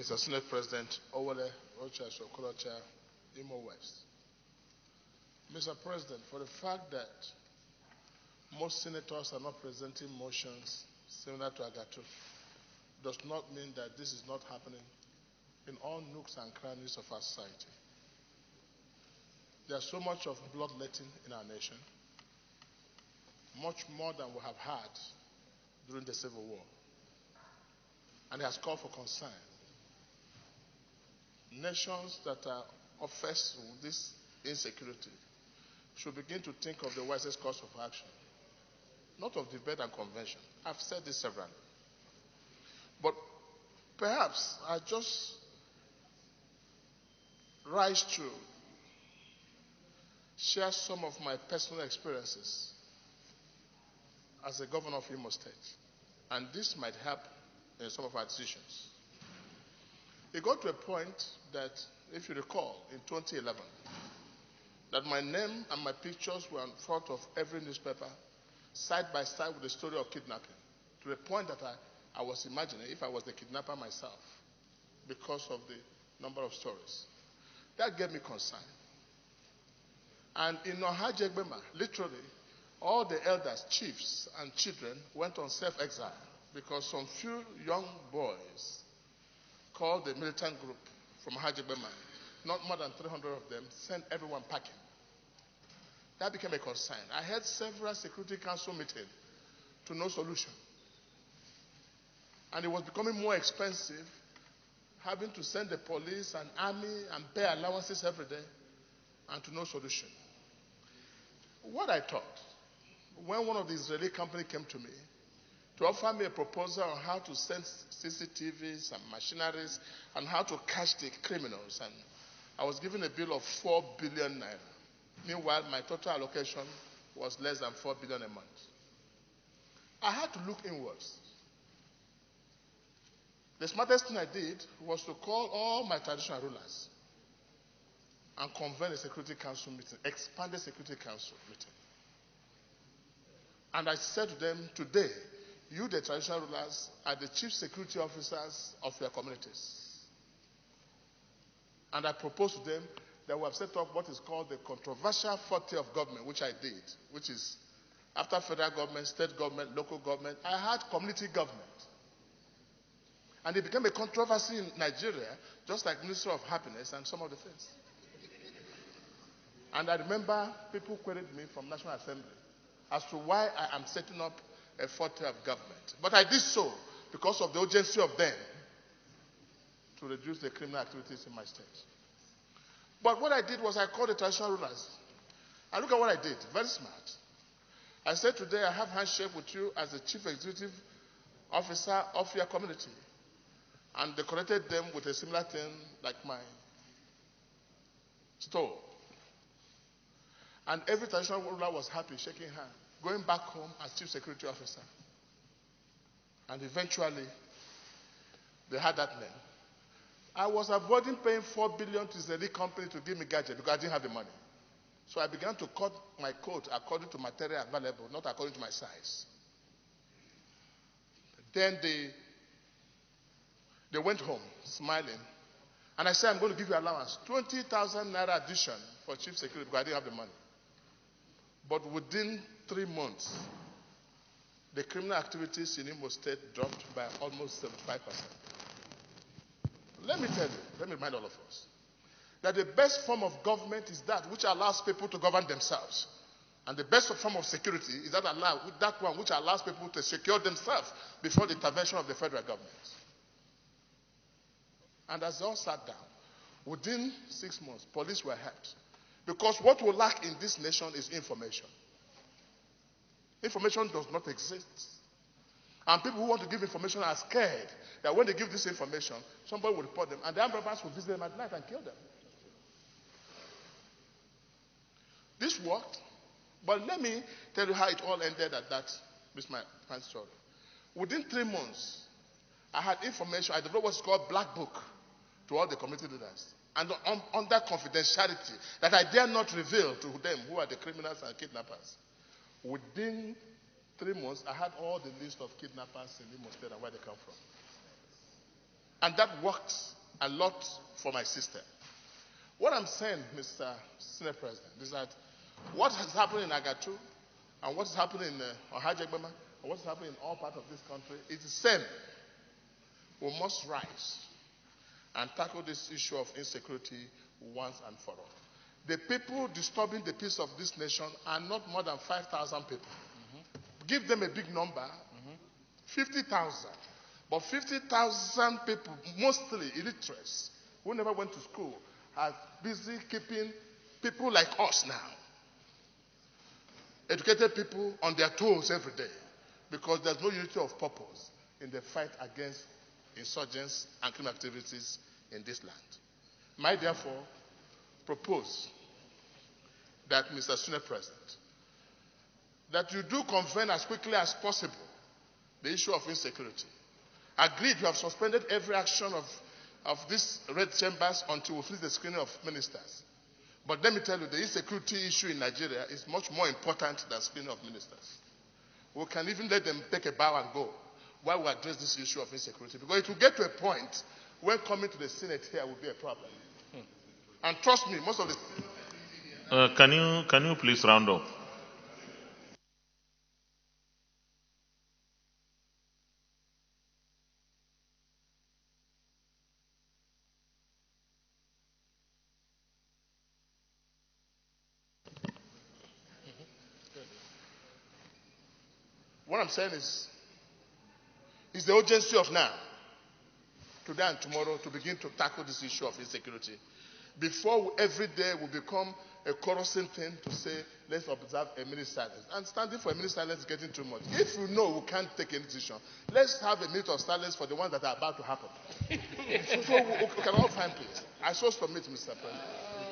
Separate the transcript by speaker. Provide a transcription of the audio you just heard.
Speaker 1: Mr. Senate President Rochas Okorocha, Imo West. Mr. President, for the fact that most senators are not presenting motions similar to Agato does not mean that this is not happening in all nooks and crannies of our society. There's so much of bloodletting in our nation, much more than we have had during the Civil War. And it has called for concern. Nations that are obsessed with this insecurity should begin to think of the wisest course of action, not of debate and convention. I've said this severally. But perhaps I just rise to share some of my personal experiences as a governor of Imo State. And this might help in some of our decisions. It got to a point that, if you recall, in 2011, that my name and my pictures were in front of every newspaper, side by side with the story of kidnapping, to the point that I was imagining if I was the kidnapper myself, because of the number of stories. That gave me concern. And in Ohajegbema, literally, all the elders, chiefs, and children went on self-exile because some few young boys called the militant group from Ohajegbema, not more than 300 of them, sent everyone packing. That became a concern. I had several Security Council meetings to no solution. And it was becoming more expensive, having to send the police and army and pay allowances every day, and to no solution. What I thought, when one of the Israeli companies came to me to offer me a proposal on how to send CCTVs and machineries and how to catch the criminals, and I was given a bill of 4 billion naira. Meanwhile, my total allocation was less than 4 billion a month. I had to look inwards. The smartest thing I did was to call all my traditional rulers and convene a Security Council meeting, expanded Security Council meeting. And I said to them, today, you, the traditional rulers, are the chief security officers of your communities. And I proposed to them that we have set up what is called the controversial 40 of government, which I did, which is after federal government, state government, local government, I had community government. And it became a controversy in Nigeria, just like Ministry of Happiness and some of the things. And I remember people queried me from National Assembly as to why I am setting up a 40 of government. But I did so because of the urgency of them to reduce the criminal activities in my state. But what I did was I called the traditional rulers. And look at what I did, very smart. I said, today I have handshake with you as the chief executive officer of your community. And decorated them with a similar thing like my store. And every traditional ruler was happy, shaking hands, going back home as chief security officer. And eventually, they had that name. I was avoiding paying 4 billion to Israeli company to give me gadget because I didn't have the money. So I began to cut my coat according to material available, not according to my size. Then they went home smiling. And I said, I'm going to give you allowance, 20,000 naira addition for chief security because I didn't have the money. But within 3 months, the criminal activities in Imo State dropped by almost 75%. Let me tell you, let me remind all of us, that the best form of government is that which allows people to govern themselves. And the best form of security is that one which allows people to secure themselves before the intervention of the federal government. And as they all sat down, within 6 months, police were helped. Because what we lack in this nation is information. Information does not exist. And people who want to give information are scared that when they give this information, somebody will report them, and the armed robbers will visit them at night and kill them. This worked, but let me tell you how it all ended at that, with my story. Within 3 months, I had information, I developed what's called Black Book to all the community leaders. And under confidentiality, that I dare not reveal to them who are the criminals and kidnappers. Within 3 months, I had all the list of kidnappers in Imo State and where they come from. And that worked a lot for my system. What I'm saying, Mr. Senate President, is that what has happened in Agatu and what is happening in Ohajegbema and what is happening in all parts of this country is the same. We must rise and tackle this issue of insecurity once and for all. The people disturbing the peace of this nation are not more than 5,000 people. Give them a big number, 50,000. But 50,000 people, mostly illiterates, who never went to school, are busy keeping people like us now, educated people, on their toes every day, because there's no unity of purpose in the fight against insurgents and criminal activities in this land. I therefore propose that, Mr. Senate President, that you do convene as quickly as possible the issue of insecurity. Agreed, you have suspended every action of these red chambers until we finish the screening of ministers. But let me tell you, the insecurity issue in Nigeria is much more important than screening of ministers. We can even let them take a bow and go while we address this issue of insecurity. Because it will get to a point when coming to the Senate here will be a problem. And trust me, most of the...
Speaker 2: Can you please round up?
Speaker 1: What I'm saying is the urgency of now, today and tomorrow, to begin to tackle this issue of insecurity. Before every day will become a corrosive thing to say, let's observe a minute silence. And standing for a minute silence is getting too much. If you know we can't take any decision, let's have a minute of silence for the ones that are about to happen. so we can all find peace. I so submit, Mr. President.